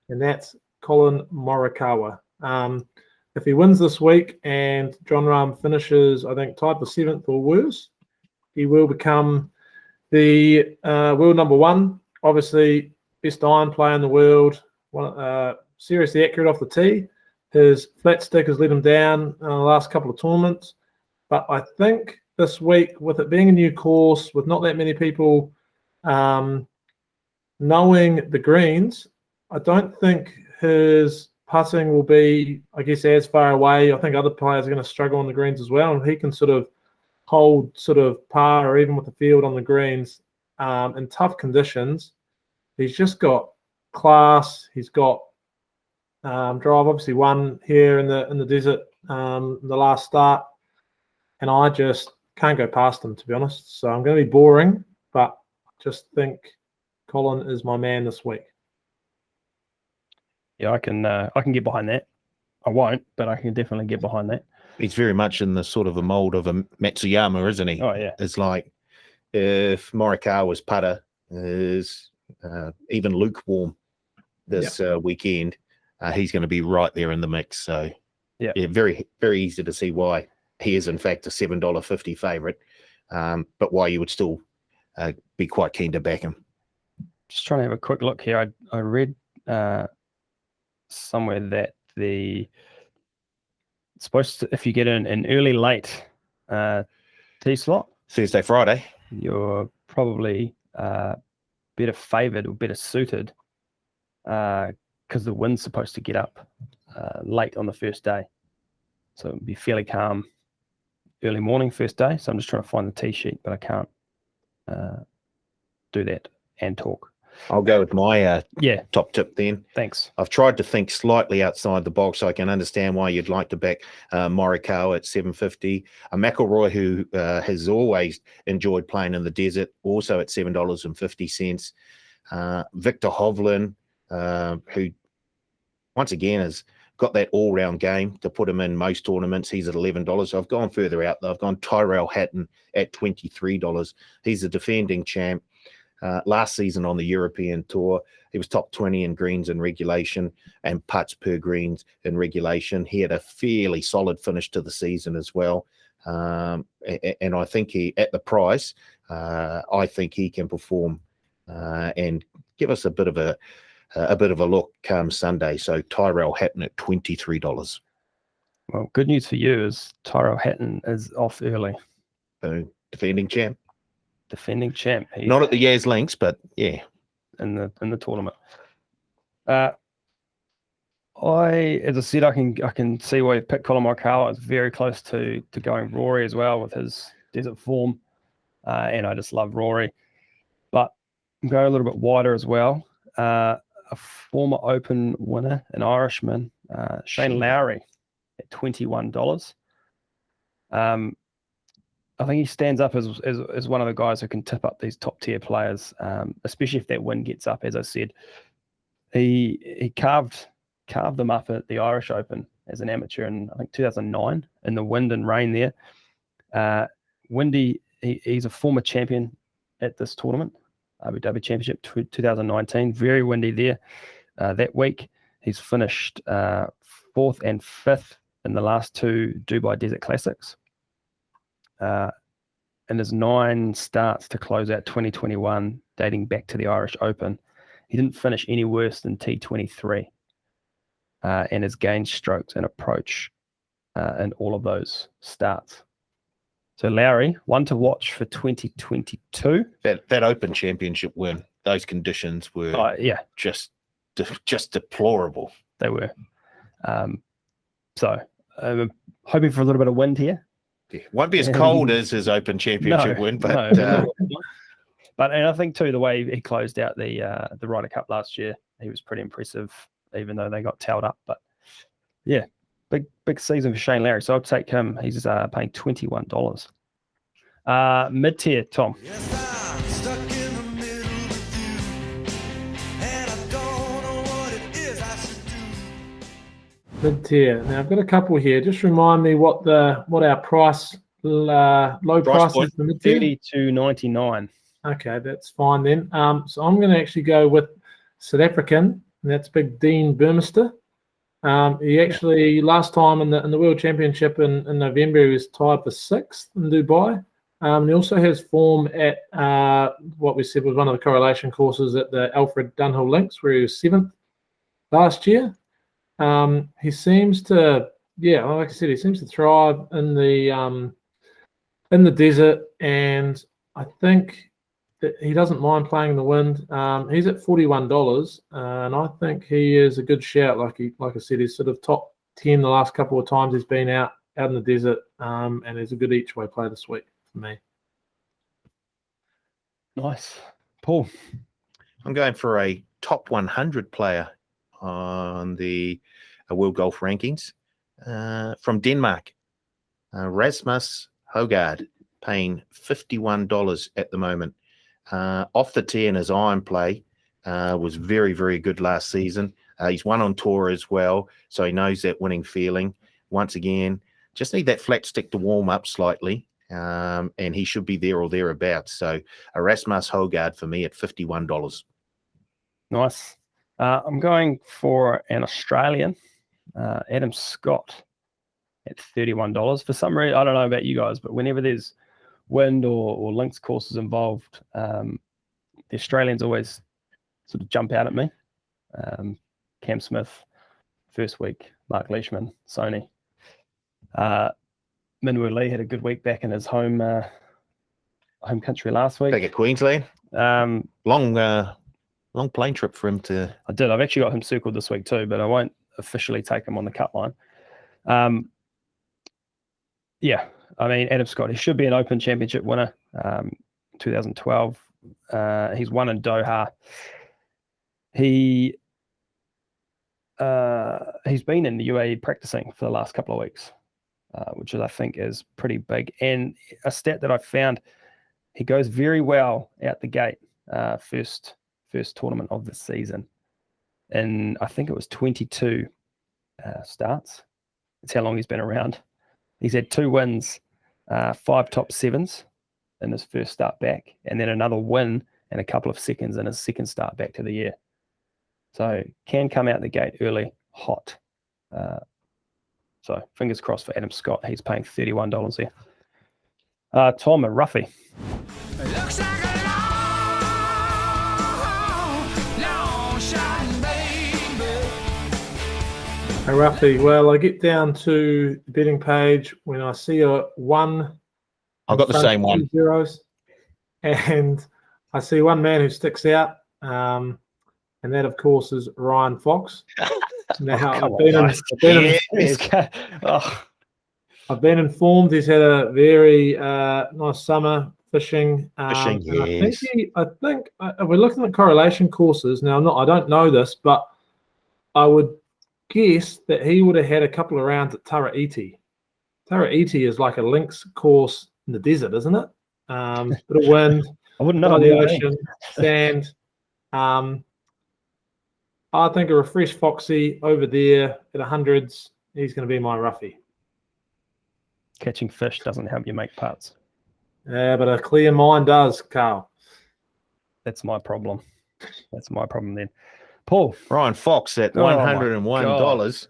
and that's Colin Morikawa. If he wins this week and Jon Rahm finishes, I think, tied for 7th or worse, he will become the world number one. Obviously, best iron player in the world, seriously accurate off the tee. His flat stick has let him down in the last couple of tournaments. But I think this week, with it being a new course, with not that many people knowing the greens, I don't think his putting will be, I guess, as far away. I think other players are going to struggle on the greens as well. And he can sort of hold sort of par or even with the field on the greens in tough conditions. He's just got class. He's got drive, obviously won here in the desert the last start, and I just can't go past him, to be honest. So I'm going to be boring, but just think Colin is my man this week. Yeah, I can get behind that. I won't, but I can definitely get behind that. He's very much in the sort of a mold of a Matsuyama, isn't he? Oh yeah. It's like if Morikawa's putter is even lukewarm this weekend, he's going to be right there in the mix. So yeah, very, very easy to see why he is in fact a $7.50 favourite, but why you would still be quite keen to back him. Just trying to have a quick look here. I read somewhere that it's supposed to, if you get an early late tee slot, Thursday, Friday, you're probably better favoured or better suited because the wind's supposed to get up late on the first day. So it'd be fairly calm early morning first day. So I'm just trying to find the tee sheet, but I can't do that and talk. I'll go with my top tip then. Thanks. I've tried to think slightly outside the box, so I can understand why you'd like to back Morikawa at $7.50. A McIlroy who has always enjoyed playing in the desert, also at $7.50. Victor Hovland, who once again has got that all-round game to put him in most tournaments. He's at $11. So I've gone further out, though. I've gone Tyrrell Hatton at $23. He's a defending champ. Last season on the European Tour, he was top 20 in greens in regulation and putts per greens in regulation. He had a fairly solid finish to the season as well. And I think he, at the price, I think he can perform and give us a bit of a look come Sunday. So Tyrrell Hatton at $23. Well, good news for you is Tyrrell Hatton is off early. Defending champ. Defending champ. Not at the Yaz Links, but yeah, in the tournament. As I said, I can see why you picked Colin Morikawa. It's very close to going Rory as well with his desert form, and I just love Rory. But I'm going a little bit wider as well. A former Open winner, an Irishman, Shane Lowry, at $21. I think he stands up as one of the guys who can tip up these top tier players, especially if that wind gets up. As I said, he carved them up at the Irish Open as an amateur in I think 2009 in the wind and rain there. Windy, he's a former champion at this tournament, Abu Dhabi Championship 2019. Very windy there that week. He's finished 4th and 5th in the last 2 Dubai Desert Classics. And there's 9 starts to close out 2021, dating back to the Irish Open. He didn't finish any worse than T23, and has gained strokes and approach in all of those starts. So Lowry, one to watch for 2022. That Open Championship win, those conditions were just deplorable. They were. So I'm hoping for a little bit of wind here. Won't be as cold as his Open Championship win, but and I think too the way he closed out the Ryder Cup last year, he was pretty impressive, even though they got towed up. But yeah, big season for Shane Lowry, so I'll take him. He's paying $21. Mid tier, Tom. Mid-tier. Now I've got a couple here. Just remind me what our price low price is for mid-tier. 32.99. Okay, that's fine then. So I'm going to actually go with South African, and that's Big Dean Burmester. He actually last time in the World Championship in November, he was tied for 6th in Dubai. He also has form at what we said was one of the correlation courses at the Alfred Dunhill Links, where he was 7th last year. He seems to, like I said, he seems to thrive in the desert, and I think that he doesn't mind playing in the wind. He's at $41, and I think he is a good shout. Like I said, he's sort of top 10 the last couple of times he's been out in the desert, and he's a good each way play this week for me. Nice. Paul? I'm going for a top 100 player on the World Golf Rankings from Denmark, Rasmus Højgaard, paying $51 at the moment. Off the tee in his iron play, was very, very good last season. He's won on tour as well, so he knows that winning feeling. Once again, just need that flat stick to warm up slightly, and he should be there or thereabouts. So Rasmus Højgaard for me at $51. Nice. I'm going for an Australian, Adam Scott, at $31. For some reason, I don't know about you guys, but whenever there's wind or links courses involved, the Australians always sort of jump out at me. Cam Smith, first week, Mark Leishman, Sony. Minwoo Lee had a good week back in his home country last week. Back at Queensland. Long plane trip for him to. I did. I've actually got him circled this week too, but I won't officially take him on the cut line. I mean, Adam Scott, he should be an Open Championship winner. 2012, he's won in Doha. He's been in the UAE practicing for the last couple of weeks, which I think is pretty big. And a stat that I found, he goes very well out the gate, first tournament of the season. And I think it was 22 starts. That's how long he's been around. He's had 2 wins, 5 top 7s in his first start back, and then another win and a couple of seconds in his second start back to the year. So can come out the gate early, hot. So fingers crossed for Adam Scott. He's paying $31 here. Tom, a roughie. Looks like a long shot, baby. Hey, Ruffy, well, I get down to the betting page when I see a 1. I've got the same one. Zeros, and I see one man who sticks out, and that, of course, is Ryan Fox. Now, I've been informed he's had a very nice summer fishing. Yes. I think we're looking at correlation courses now. I don't know this, but I would guess that he would have had a couple of rounds at Tara Iti. Tara Iti is like a links course in the desert, isn't it? Bit of wind, I wouldn't know the ocean, sand. I think a refreshed Foxy over there at 100s, he's going to be my roughie. Catching fish doesn't help you make putts. Yeah, but a clear mind does, Carl. That's my problem. That's my problem then. Paul. Ryan Fox at $101.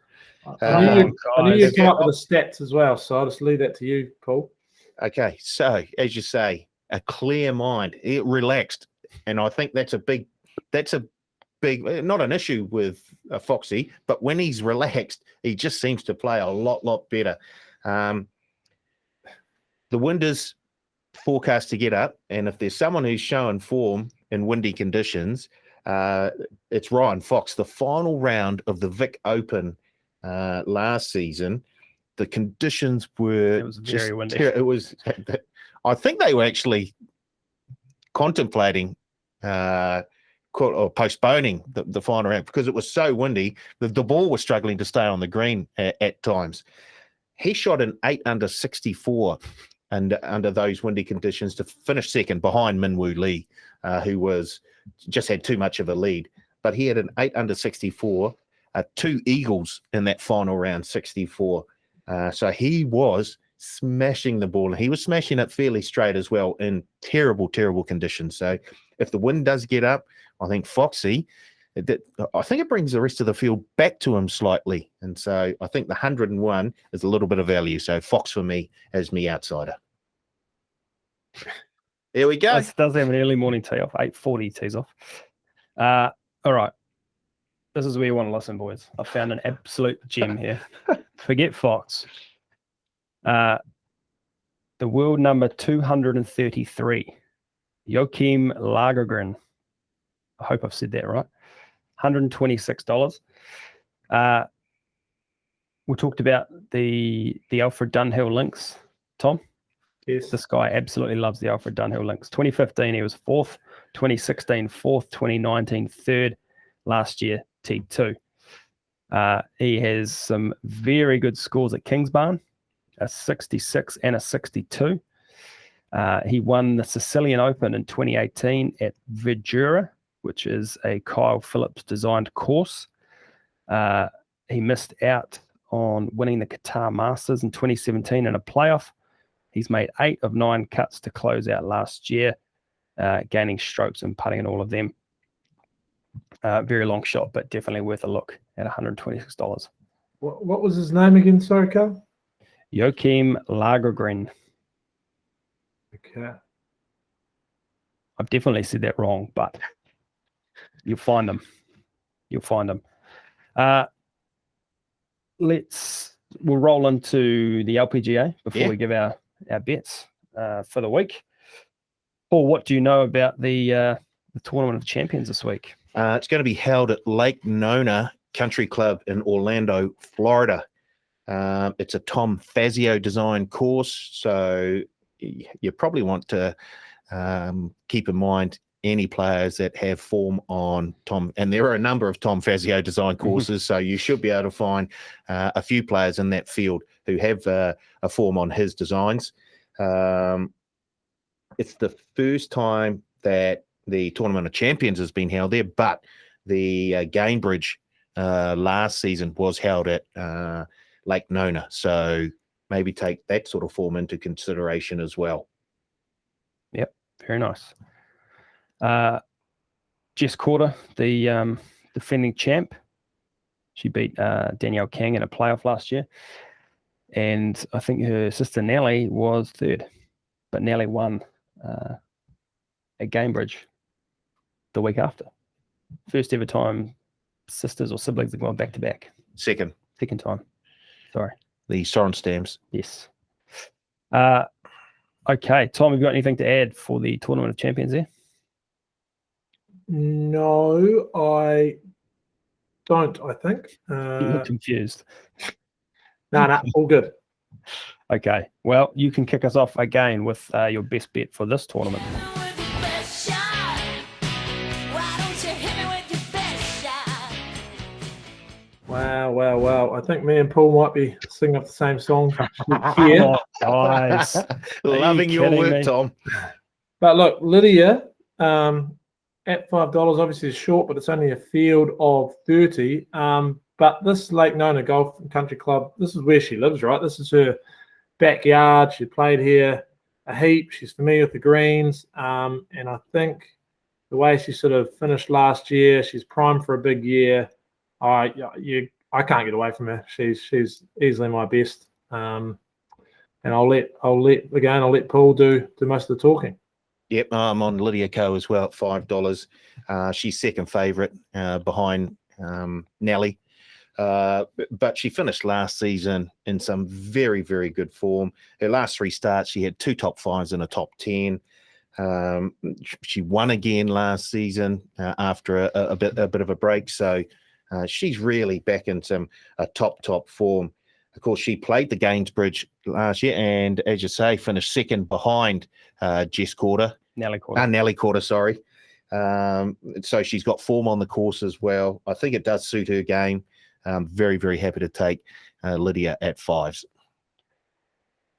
I knew you'd come up with the stats as well, so I'll just leave that to you, Paul. Okay, so as you say, a clear mind, relaxed, and I think that's a big, not an issue with Foxy, but when he's relaxed, he just seems to play a lot better. The wind is forecast to get up, and if there's someone who's showing form in windy conditions, it's Ryan Fox. The final round of the Vic Open last season, the conditions were very windy. It was. I think they were actually contemplating or postponing the final round because it was so windy that the ball was struggling to stay on the green at times. He shot an 8 under 64 under those windy conditions to finish second behind Minwoo Lee, who was just had too much of a lead. But he had an 8 under 64. 2 eagles in that final round, 64. So he was smashing the ball, and he was smashing it fairly straight as well in terrible, terrible conditions. So if the wind does get up, I think Foxy, I think it brings the rest of the field back to him slightly. And so I think the 101 is a little bit of value. So Fox for me as me outsider. There we go. This does have an early morning tee off, 8:40 tees off. All right. This is where you want to listen, boys. I found an absolute gem here. Forget Fox. The world number 233, Joachim Lagergren. I hope I've said that right. $126. We talked about the Alfred Dunhill links, Tom. Yes. This guy absolutely loves the Alfred Dunhill links. 2015, he was 4th. 2016, 4th. 2019, 3rd. Last year, T2. He has some very good scores at Kingsbarn, a 66 and a 62. He won the Sicilian Open in 2018 at Verdura, which is a Kyle Phillips designed course. He missed out on winning the Qatar Masters in 2017 in a playoff. He's made 8 of 9 cuts to close out last year, gaining strokes and putting in all of them. Very long shot, but definitely worth a look at $126. What was his name again, sorry, Carl? Joachim Lagergren. Okay. I've definitely said that wrong, but you'll find them. You'll find them. We'll roll into the LPGA before we give our bets for the week. Paul, what do you know about the Tournament of Champions this week? It's going to be held at Lake Nona Country Club in Orlando, Florida. It's a Tom Fazio designed course, so you probably want to keep in mind any players that have form on Tom, and there are a number of Tom Fazio designed courses, so you should be able to find a few players in that field who have a form on his designs. It's the first time that the Tournament of Champions has been held there, but the Gamebridge last season was held at Lake Nona, so maybe take that sort of form into consideration as well. Yep, very nice. Jess Corder, the defending champ, she beat Danielle Kang in a playoff last year, and I think her sister Nelly was 3rd, but Nelly won at Gamebridge the week after. First ever time sisters or siblings have gone back to back. Second time. Sorry. The Sorenstam's. Yes. Okay, Tom, have you got anything to add for the Tournament of Champions there? No, I don't, I think. You look confused. No, all good. Okay, well, you can kick us off again with your best bet for this tournament. Wow. I think me and Paul might be singing off the same song here. Oh, nice. Loving your work, me? Tom. But look, Lydia, at $5, obviously is short, but it's only a field of 30. But this Lake Nona Golf and Country Club, this is where she lives, right? This is her backyard. She played here a heap. She's familiar with the greens. And I think the way she sort of finished last year, she's primed for a big year. I can't get away from her. She's easily my best. And I'll let Paul do most of the talking. Yep, I'm on Lydia Ko as well at $5. She's second favourite behind Nelly. But she finished last season in some very, very good form. Her last 3 starts, she had 2 top 5s and a top 10. She won again last season after a bit of a break. So she's really back in a top form. Of course, she played the Gainsbridge last year, and as you say, finished second behind Jess Corder. Nelly Corder. Nelly Corder, sorry. So she's got form on the course as well. I think it does suit her game. I'm very, very happy to take Lydia at 5s.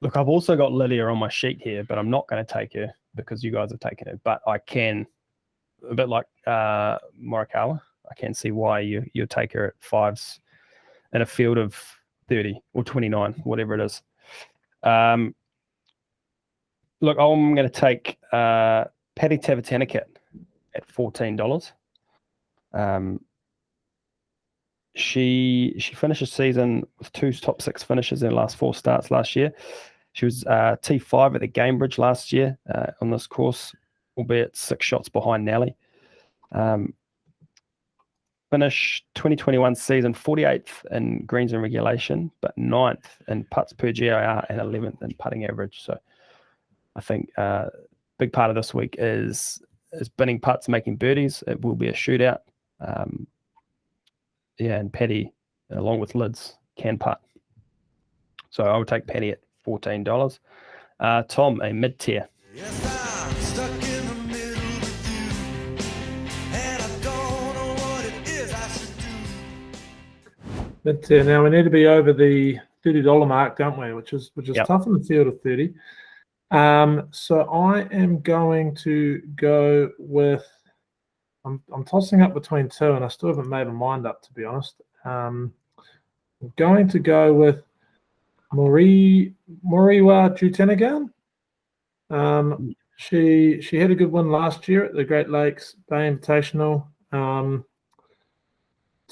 Look, I've also got Lydia on my sheet here, but I'm not going to take her because you guys have taken her. But I can, a bit like Morikawa, I can see why you'll take her at fives in a field of 30 or 29, whatever it is. Look, I'm going to take Patty Tavatanakit at $14. She finished the season with 2 top 6 finishes in the last 4 starts last year. She was T5 at the Gamebridge last year on this course, albeit 6 shots behind Nelly. Finished 2021 season 48th in greens and regulation, but 9th in putts per GIR and 11th in putting average. So I think a big part of this week is binning putts, making birdies. It will be a shootout. And Paddy, along with Lids, can putt. So I would take Paddy at $14. Tom, a mid-tier. Yes, I'm stuck in the middle with you, and I don't know what it is I should do. But now we need to be over the $30 mark, don't we? Which is Yep. tough in the field of 30. So I am going to go with. I'm tossing up between 2, and I still haven't made my mind up, to be honest. I'm going to go with Moriwa Jutanagan. She had a good win last year at the Great Lakes Bay Invitational. To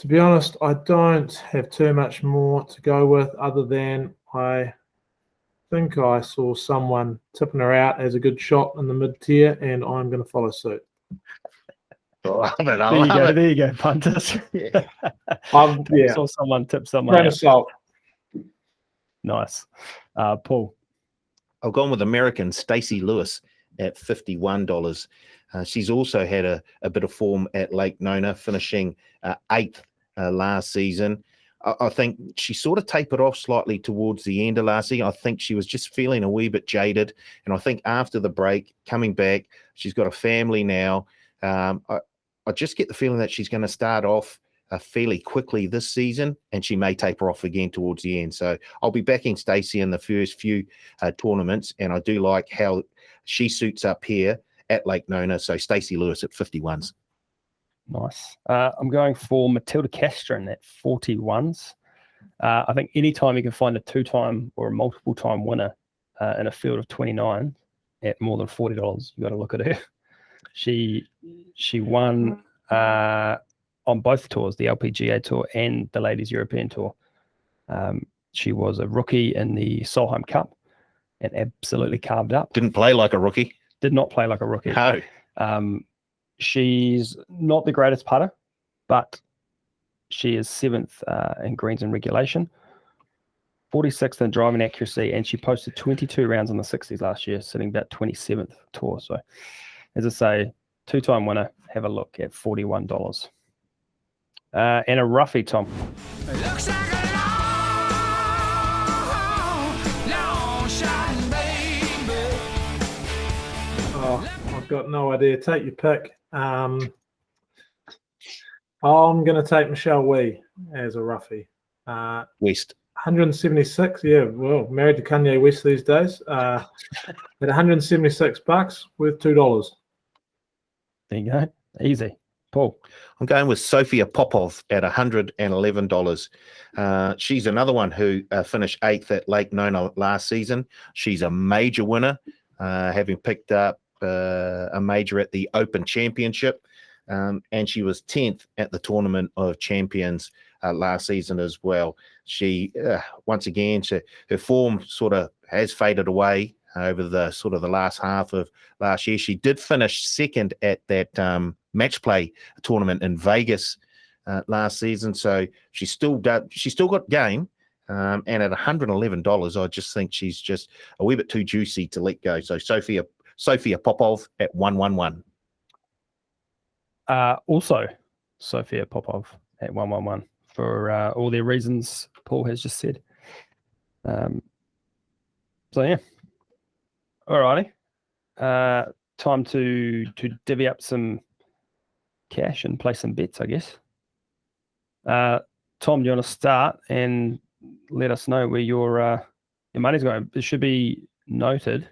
be honest, I don't have too much more to go with other than I think I saw someone tipping her out as a good shot in the mid-tier, and I'm going to follow suit. I love it. There you go, punters. Yeah. Saw someone tip someone Grain of out. salt. Nice. Paul. I've gone with American Stacey Lewis at $51. She's also had a bit of form at Lake Nona, finishing 8th last season. I think she sort of tapered off slightly towards the end of last season. I think she was just feeling a wee bit jaded. And I think after the break, coming back, she's got a family now. I just get the feeling that she's going to start off fairly quickly this season, and she may taper off again towards the end. So I'll be backing Stacey in the first few tournaments, and I do like how she suits up here at Lake Nona. So Stacey Lewis at 51s. Nice. I'm going for Matilda Castron at 41s. I think anytime you can find a 2-time or a multiple-time winner in a field of 29 at more than $40, you've got to look at her. She won on both tours, the LPGA Tour and the Ladies European Tour. She was a rookie in the Solheim Cup and absolutely carved up. Didn't play like a rookie. Did not play like a rookie. No. She's not the greatest putter, but she is 7th in greens and regulation, 46th in driving accuracy, and she posted 22 rounds in the 60s last year, sitting about 27th tour. So, as I say, 2-time winner. Have a look at $41. And a roughie, Tom. Looks like a long shot, baby. Oh, I've got no idea. Take your pick. I'm going to take Michelle Wee as a roughie. West. 176. Yeah, well, married to Kanye West these days. At $176, worth $2. There you go. Easy. Paul. I'm going with Sophia Popov at $111. She's another one who finished 8th at Lake Nona last season. She's a major winner, having picked up a major at the Open Championship, and she was 10th at the Tournament of Champions last season as well. She, once again, her form sort of has faded away over the sort of the last half of last year. She did finish 2nd at that match play tournament in Vegas last season, so she's still got game. And at $111, I just think she's just a wee bit too juicy to let go. So Sophia Popov at 111. Also, Sophia Popov at 111 for all the reasons Paul has just said. So yeah. Alrighty. Time to divvy up some cash and play some bets, I guess. Tom, do you want to start and let us know where your money's going? It should be noted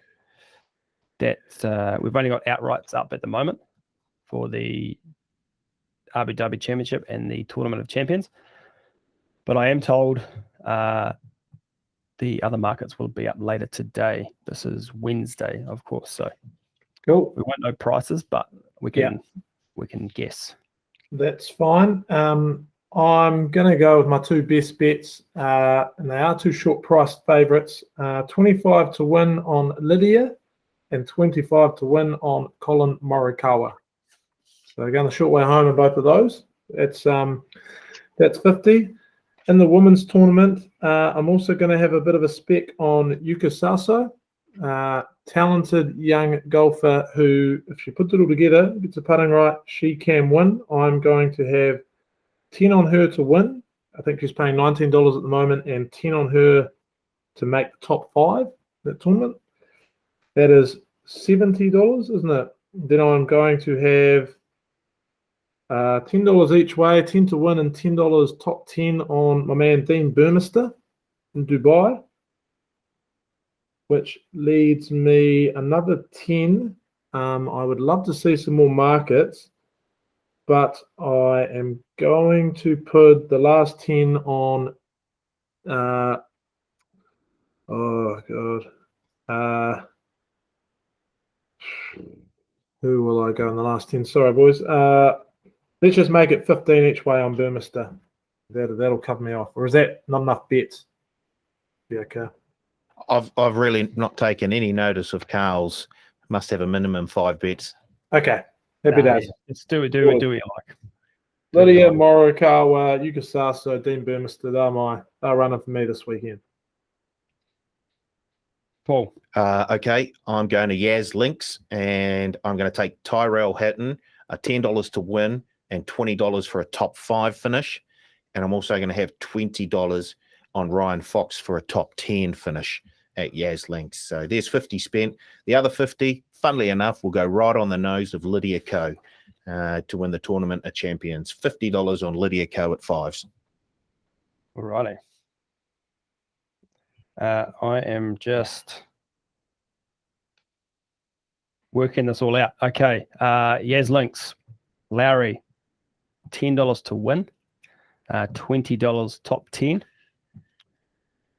that we've only got outrights up at the moment for the Abu Dhabi Championship and the Tournament of Champions. But I am told the other markets will be up later today. This is Wednesday, of course. So Cool. we won't know prices, but we can guess. That's fine. I'm going to go with my two best bets, and they are two short-priced favourites. 25 to win on Lydia and 25 to win on Colin Morikawa. So going the short way home in both of those. That's 50. In the women's tournament, I'm also going to have a bit of a spec on Yuka Saso, talented young golfer who, if she puts it all together, gets the putting right, she can win. I'm going to have 10 on her to win. I think she's paying $19 at the moment, and 10 on her to make the top 5 in that tournament. That is $70, isn't it? Then I'm going to have $10 each way, 10 to win, and $10 top 10 on my man Dean Burmester in Dubai, which leads me another 10. I would love to see some more markets, but I am going to put the last 10 on. Who will I go in the last 10? Sorry, boys. Let's just make it 15 each way on Burmester. That'll cover me off. Or is that not enough bets? Yeah, okay. I've really not taken any notice of Carl's. Must have a minimum 5 bets. Okay. Happy days. Let's do what you like. Lydia, Morikawa, Yuka Saso, Dean Burmester, they're running for me this weekend. Paul. Okay, I'm going to Yaz Links, and I'm going to take Tyrell Hatton, $10 to win and $20 for a top 5 finish. And I'm also going to have $20 on Ryan Fox for a top 10 finish at Yaz Links. So there's 50 spent. The other 50, funnily enough, will go right on the nose of Lydia Ko to win the Tournament of Champions. $50 on Lydia Ko at 5s. All righty. I am just working this all out. Okay. Yaz Links. Lowry, $10 to win. $20 top 10.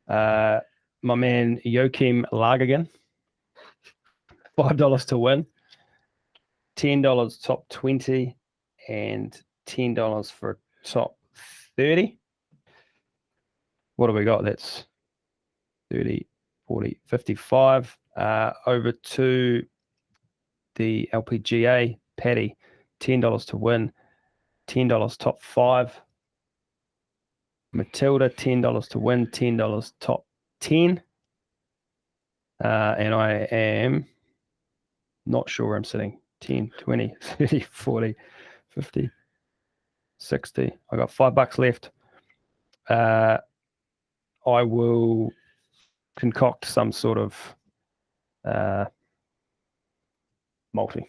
My man Joachim Lagergren, $5 to win. $10 top 20 and $10 for top 30. What do we got? That's 30, 40, 55. Over to the LPGA. Paddy, $10 to win. $10 top 5. Matilda, $10 to win. $10 top 10. And I am not sure where I'm sitting. 10, 20, 30, 40, 50, 60. I got $5 left. I will concoct some sort of multi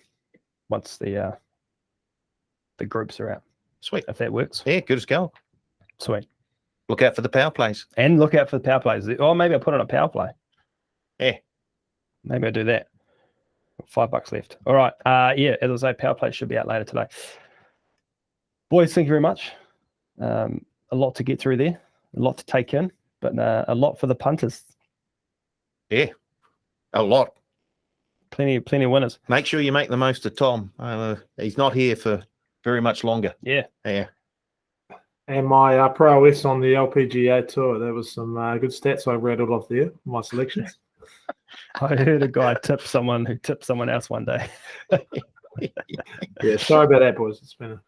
once the groups are out. Sweet. If that works. Yeah, good as gold. Sweet. Look out for the power plays. And look out for the power plays. Or maybe I'll put on a power play. Yeah. Maybe I'll do that. $5 left. All right. Yeah, as I say, power play should be out later today. Boys, thank you very much. A lot to get through there. A lot to take in. But a lot for the punters. Yeah. A lot. Plenty of winners. Make sure you make the most of Tom. He's not here for very much longer. Yeah. Yeah. And my prowess on the LPGA Tour, there was some good stats I rattled off there, my selections. I heard a guy tip someone who tipped someone else one day. Yeah, sorry about that, boys. It's been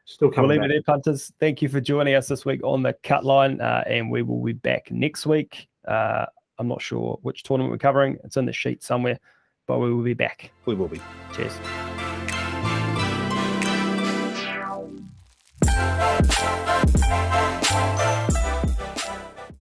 still coming We'll leave back. it there, punters. Thank you for joining us this week on the Cut Line, and we will be back next week. I'm not sure which tournament we're covering. It's in the sheet somewhere, but we will be back. We will be. Cheers.